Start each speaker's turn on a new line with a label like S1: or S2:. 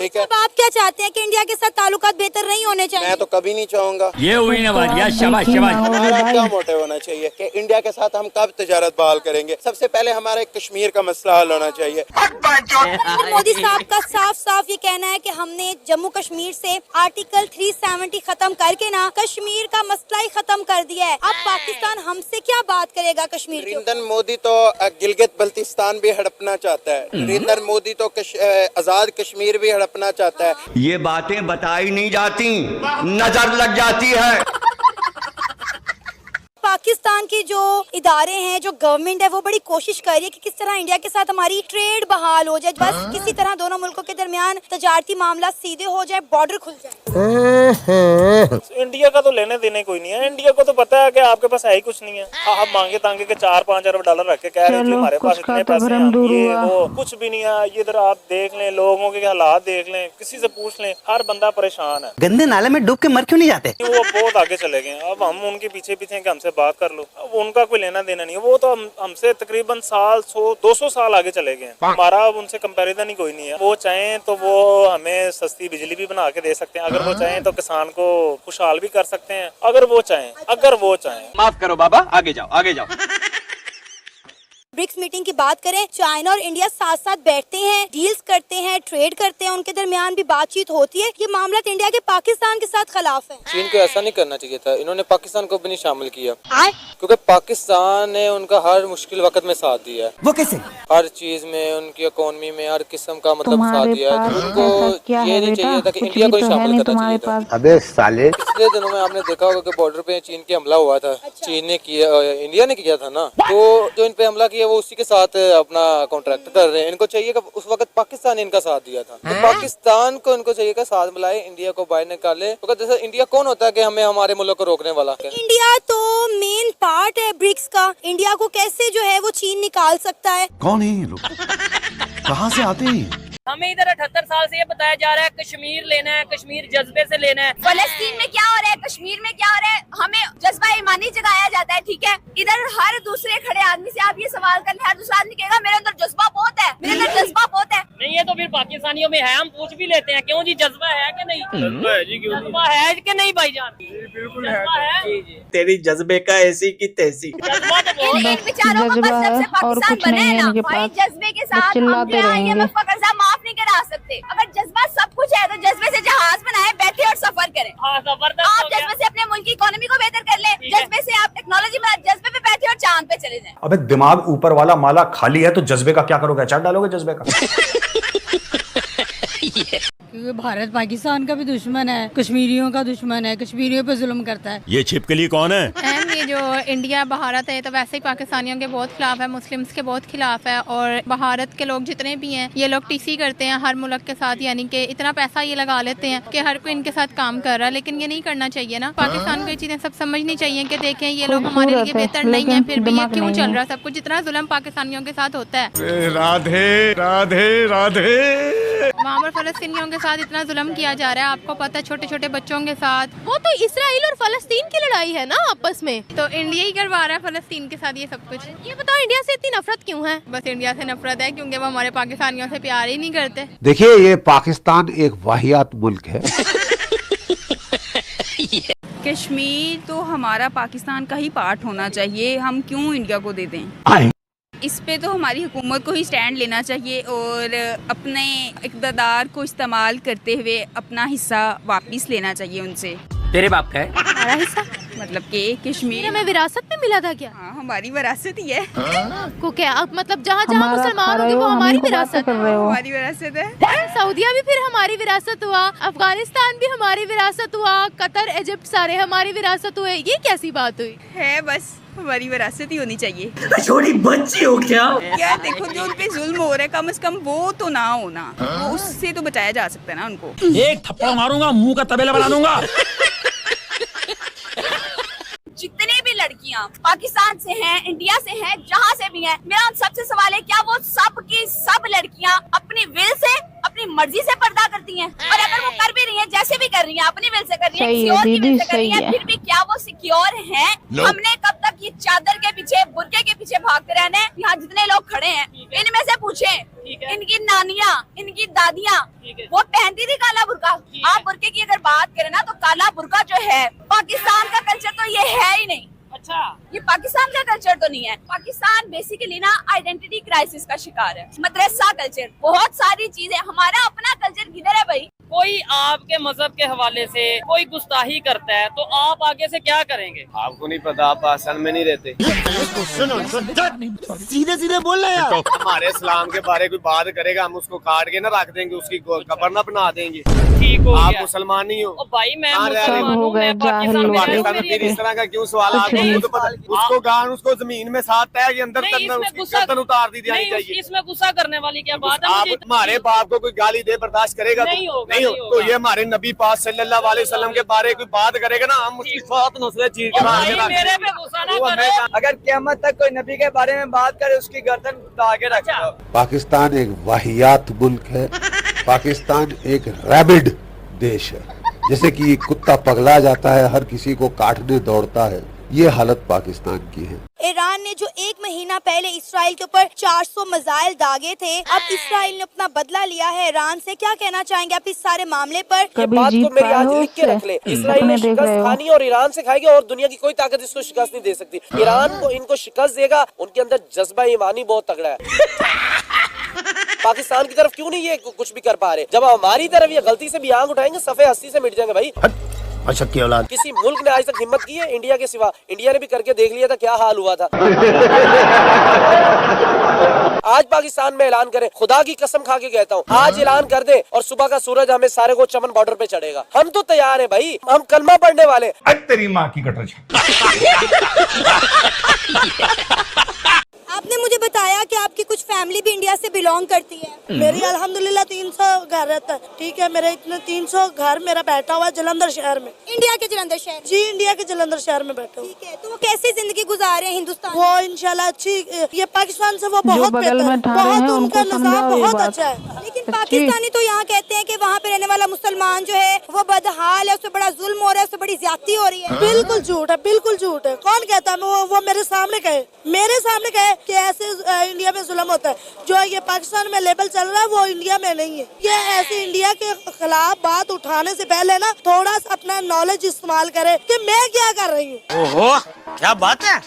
S1: ठीक है।
S2: आप क्या चाहते हैं कि इंडिया के साथ ताल्लुकात बेहतर नहीं होने चाहिए?
S1: मैं तो कभी नहीं चाहूंगा।
S3: ये हुई ना बात यार, शाबाश शाबाश।
S1: हमारा क्या मोटिव होना चाहिए कि इंडिया के साथ हम कब तजारत बहाल करेंगे? सबसे पहले हमारे कश्मीर का मसला हल होना चाहिए।
S2: मोदी साहब का साफ साफ ये कहना है कि हमने जम्मू कश्मीर से आर्टिकल 370 खत्म करके ना कश्मीर का मसला ही खत्म कर दिया है। अब पाकिस्तान हमसे क्या बात करेगा कश्मीर के?
S1: नरेंद्र मोदी तो गिलगित बल्तिस्तान भी हड़पना चाहता है। नरेंद्र मोदी तो आजाद कश्मीर भी हड़पना चाहता है।
S4: ये बातें बताई नहीं जाती, नजर लग जाती है।
S2: पाकिस्तान के जो इदारे हैं, जो गवर्नमेंट है, वो बड़ी कोशिश कर रही है कि किस तरह इंडिया के साथ हमारी ट्रेड बहाल हो जाए, बस किसी तरह दोनों मुल्कों के दरमियान तजारती मामला सीधे हो जाए, बॉर्डर खुल जाए।
S5: इंडिया का तो लेने देने कोई नहीं है। इंडिया को तो पता है कि आपके पास है ही कुछ नहीं है। आप मांगे तांगे के 4-5 अरब डॉलर रख के कह रहे हैं हमारे पास इतने पैसे हैं, ये वो कुछ भी नहीं है। ये इधर आप देख लें, लोगों के हालात देख लें, किसी से पूछ लें, हर बंदा परेशान है।
S6: गंदे नाले में डूब के मर क्यों नहीं जाते?
S5: वो बहुत आगे चले गए। अब हम उनके पीछे पीछे कि हमसे बात कर लो, अब उनका कोई लेना देना नहीं है। वो तो हमसे तकरीबन 100-200 साल आगे चले गए। हमारा अब उनसे कंपैरिजन ही कोई नहीं है। वो चाहें तो वो हमें सस्ती बिजली भी बना के दे सकते हैं, अगर वो चाहें तो किसान को खुशहाल भी कर सकते हैं, अगर वो चाहें।
S3: माफ करो बाबा, आगे जाओ आगे जाओ।
S2: ब्रिक्स मीटिंग की बात करें, चाइना और इंडिया साथ साथ बैठते हैं, डील्स करते हैं, ट्रेड करते हैं, उनके दरमियान भी बातचीत होती है। ये मामला इंडिया के पाकिस्तान के साथ खिलाफ है।
S7: चीन को ऐसा नहीं करना चाहिए था। इन्होंने पाकिस्तान को भी नहीं शामिल किया, क्योंकि पाकिस्तान ने उनका हर मुश्किल वक्त में साथ दिया है।
S6: वो कैसे?
S7: हर चीज में, उनकी इकोनॉमी में हर किस्म का मतलब साथ दिया है। तो उनको ये नहीं चाहिए था कि इंडिया को शामिल करना चाहिए था।
S4: अबे साले,
S7: पिछले दिनों में आपने देखा होगा कि बॉर्डर पे चीन के हमला हुआ था। चीन ने किया, इंडिया ने किया था ना। तो जो इन पे हमला किया वो उसी के साथ अपना कॉन्ट्रैक्ट कर रहे हैं। इनको चाहिए कि उस वक्त पाकिस्तान ने इनका साथ दिया था, तो पाकिस्तान को इनको चाहिए कि साथ मिलाए, इंडिया को बाहर निकाले। तो जैसे इंडिया कौन होता है कि हमें हमारे मुल्क को रोकने वाला?
S2: इंडिया तो मेन पार्ट है ब्रिक्स का। इंडिया को कैसे जो है वो चीन निकाल सकता है?
S8: कौन है ये लोग? कहाँ से आते हैं?
S9: हमें इधर 78 साल से ये बताया जा रहा है कश्मीर लेना है, कश्मीर जज्बे से लेना है।
S10: फलस्तीन में क्या हो रहा है, कश्मीर में क्या हो रहा है, हमें जज्बा ईमानी जगाया जाता है, ठीक है। इधर हर दूसरे खड़े आदमी से आप ये सवाल कर ले, हर दूसरा आदमी कहेगा मेरे अंदर जज्बा बहुत है, मेरे अंदर जज्बा बहुत है।
S9: नहीं, ये तो फिर पाकिस्तानियों में है, हम पूछ भी लेते हैं क्यों जी, जज्बा है कि नहीं? जज्बा है जी, क्यों जज्बा है कि नहीं भाईजान? बिल्कुल है।
S6: तेरी जज्बे का ऐसी की तैसी।
S10: इन बेचारों को बस जब से पाकिस्तान बने हैं ना भाई, जज्बे के साथ हम IMF का कर्जा माफ नहीं करा सकते। अगर जज्बा सब कुछ है तो जज्बे से जहाज बनाए, बैठे और सफर करें।
S9: हाँ,
S10: आप जज्बे से अपने मुल्क की इकोनॉमी को बेहतर कर ले, जज्बे से आप टेक्नोलॉजी में, जज्बे पे बैठे और चांद पे चले जाएं।
S8: अबे दिमाग ऊपर वाला माला खाली है तो जज्बे का क्या करोगे? अचार डालोगे जज्बे का?
S11: क्योंकि भारत पाकिस्तान का भी दुश्मन है, कश्मीरियों का दुश्मन है, कश्मीरियों पे जुल्म करता है।
S3: ये छिपकली कौन है?
S12: ये जो इंडिया भारत है तो वैसे ही पाकिस्तानियों के बहुत खिलाफ है, मुस्लिम्स के बहुत खिलाफ है। और भारत के लोग जितने भी हैं ये लोग टीसी करते हैं हर मुल्क के साथ, यानी कि इतना पैसा ये लगा लेते हैं कि हर कोई इनके साथ काम कर रहा है। लेकिन ये नहीं करना चाहिए ना, पाकिस्तान को ये चीजें सब समझनी चाहिए कि देखें ये लोग हमारे लिए बेहतर नहीं है, फिर भी ये क्यों चल रहा है सब कुछ, जितना जुल्म पाकिस्तानियों के साथ होता है।
S8: राधे राधे राधे।
S12: वहाँ पर फलस्तीनियों के साथ इतना जुल्म किया जा रहा है, आपको पता है, छोटे छोटे बच्चों के साथ। वो तो इसराइल और फलस्तीन की लड़ाई है ना आपस में, तो इंडिया ही करवा रहा है फलस्तीन के साथ ये सब कुछ। ये बताओ इंडिया से इतनी नफरत क्यों है? बस इंडिया से नफरत है क्योंकि वो हमारे पाकिस्तानियों से प्यार ही नहीं करते।
S4: देखिए ये पाकिस्तान एक वाहियात मुल्क है।
S10: कश्मीर तो हमारा पाकिस्तान का ही पार्ट होना चाहिए, हम क्यों इंडिया को दे दें? इस पे तो हमारी हुकूमत को ही स्टैंड लेना चाहिए और अपने इक़्तिदार को इस्तेमाल करते हुए अपना हिस्सा वापस लेना चाहिए उनसे।
S6: तेरे बाप का है
S11: हमारा हिस्सा
S10: मतलब कि कश्मीर
S11: हमें विरासत में मिला था क्या?
S10: हाँ, हमारी विरासत ही है।
S11: को क्या अब मतलब जहाँ जहाँ मुसलमान होंगे वो हमारी विरासत है।
S10: हमारी विरासत है।
S11: सऊदीया भी फिर हमारी विरासत हुआ, अफगानिस्तान भी हमारी विरासत हुआ, कतर, इजिप्ट सारे हमारी विरासत हुए। ये कैसी बात हुई
S10: है? बस हमारी विरासत ही होनी चाहिए।
S6: छोटी बच्ची हो क्या?
S10: यार देखो, जो उनपे जुल्म हो रहा है कम से कम वो तो ना होना, वो उससे तो बचाया जा सकता है ना उनको।
S3: एक थप्पड़ मारूंगा, मुंह का तबेला बना दूंगा।
S10: जितनी भी लड़कियां पाकिस्तान से हैं, इंडिया से हैं, जहाँ से भी हैं, मेरा उन सबसे सवाल है क्या वो सब की सब लड़कियां अपनी विल से
S2: अपनी मर्जी से पर्दा करती हैं, और अगर वो कर भी रही हैं, जैसे भी कर रही हैं, अपनी विल से कर रही हैं,
S12: सही है
S2: किसी और की
S12: दीदी,
S2: विल से कर रही
S12: सही
S2: हैं,
S12: है।
S2: फिर भी क्या वो सिक्योर हैं? हमने कब तक ये चादर के पीछे, बुर्के के पीछे भागते रहना है? यहाँ जितने लोग खड़े हैं, इनमें से पूछें, इनकी नानियाँ, इनकी दादियाँ, वो पहनती थी काला बुर्का। आप बुर्के की अगर बात करें ना, तो काला बुर्का जो है, पाकिस्तान का कल्चर तो ये है ही नहीं।
S9: अच्छा,
S2: ये पाकिस्तान का कल्चर तो नहीं है। पाकिस्तान बेसिकली ना आइडेंटिटी क्राइसिस का शिकार है। मदरसा कल्चर, बहुत सारी चीजें, हमारा अपना कल्चर किधर है भाई?
S9: कोई आपके मजहब के हवाले से कोई गुस्ताही करता है तो आप आगे से क्या करेंगे?
S7: आपको नहीं पता, आप पाकिस्तान में नहीं रहते।
S6: सीधे सीधे बोल रहे यार।
S7: हमारे इस्लाम के बारे कोई बात करेगा, हम उसको काट के ना रख देंगे, उसकी कब्र ना बना देंगे।
S9: ठीक हो
S7: आप
S9: गया।
S7: मुसलमान नहीं हो।
S9: ओ भाई मैं
S7: हाँ,
S9: मुसलमान हूँ, मैं पाकिस्तान में
S7: पाकिस्तान में फिर इस तरह का क्यों सवाल? आपको तो पता, उसको गान, उसको जमीन में साथ तय के अंदर उसकी गर्दन उतार दी जानी चाहिए।
S9: इसमें गुस्सा करने वाली क्या बात है?
S7: आप हमारे बाप को कोई गाली दे बर्दाश्त करेगा?
S9: नहीं होगा,
S7: नहीं हो।
S9: नहीं
S7: तो
S9: होगा।
S7: ये हमारे नबी पाक सल्लल्लाहु अलैहि वसल्लम के बारे में कोई बात करेगा ना, हम उसकी साथ नस्लें चीर के मार के
S9: मेरे पे गुस्सा ना करो।
S7: अगर क़यामत तक कोई नबी के बारे में बात करे, उसकी गर्दन उतार के रख दो।
S13: पाकिस्तान एक वाहियात मुल्क है। पाकिस्तान एक रैबिड देश है। जैसे कि कुत्ता पगला जाता है, हर किसी को काटने दौड़ता है, ये हालत पाकिस्तान की है।
S2: ईरान ने जो 1 महीना पहले इसराइल के ऊपर 400 मिसाइल दागे थे, अब इसराइल ने अपना बदला लिया है ईरान से। क्या कहना चाहेंगे आप इस सारे मामले पर?
S6: ये बात को मेरी आज लिख के रख ले। इसराइल ने शिकस्त खानी और ईरान से खाएगी, और दुनिया की कोई ताकत इसको शिकस्त नहीं दे सकती। ईरान को इनको शिकस्त देगा, उनके अंदर जज्बा ईमानी बहुत तगड़ा है। पाकिस्तान की तरफ क्यों नहीं ये कुछ भी कर पा रहे? जब हमारी तरफ ये गलती से भी आंख उठाएंगे, सफे हस्ती से मिट जाएंगे भाई।
S8: अच्छा की औलाद।
S6: किसी मुल्क ने आज तक हिम्मत की है इंडिया के सिवा? इंडिया ने भी करके देख लिया था, क्या हाल हुआ था। आज पाकिस्तान में ऐलान करे, खुदा की कसम खा के कहता हूँ, आज ऐलान कर दे और सुबह का सूरज हमें सारे को चमन बॉर्डर पे चढ़ेगा। हम तो तैयार है भाई, हम कलमा पढ़ने वाले।
S8: तेरी माँ की कटर।
S2: आपने मुझे बताया कि आपकी कुछ फैमिली भी इंडिया से बिलोंग करती है।
S11: मेरी अल्हम्दुलिल्लाह 300 घर रहता है। ठीक है, मेरे इतने 300 घर मेरा बैठा हुआ है जलंधर शहर में।
S2: इंडिया के जलंधर शहर?
S11: जी, इंडिया के जलंधर शहर में बैठा हूँ।
S2: ठीक है, तो वो कैसी जिंदगी गुजार रहे हैं हिंदुस्तान?
S11: वो इंशाल्लाह अच्छी, ये पाकिस्तान से वो बहुत बेहतर है, बहुत उनका निज़ाम बहुत अच्छा है।
S2: लेकिन पाकिस्तानी तो यहाँ कहते हैं कि वहाँ पे रहने वाला मुसलमान जो है वो बदहाल है, उससे बड़ा जुल्म हो रहा है, उससे बड़ी ज्यादती हो रही है।
S11: बिल्कुल झूठ है, बिल्कुल झूठ है। कौन कहता है? वो मेरे सामने कहे कि ऐसे इंडिया में जुल्म होता है। जो ये पाकिस्तान में लेबल चल रहा है वो इंडिया में नहीं है। ये ऐसे इंडिया के खिलाफ बात उठाने से पहले ना थोड़ा सा अपना नॉलेज इस्तेमाल करे कि मैं क्या कर रही हूँ।
S6: ओहो, क्या बात है।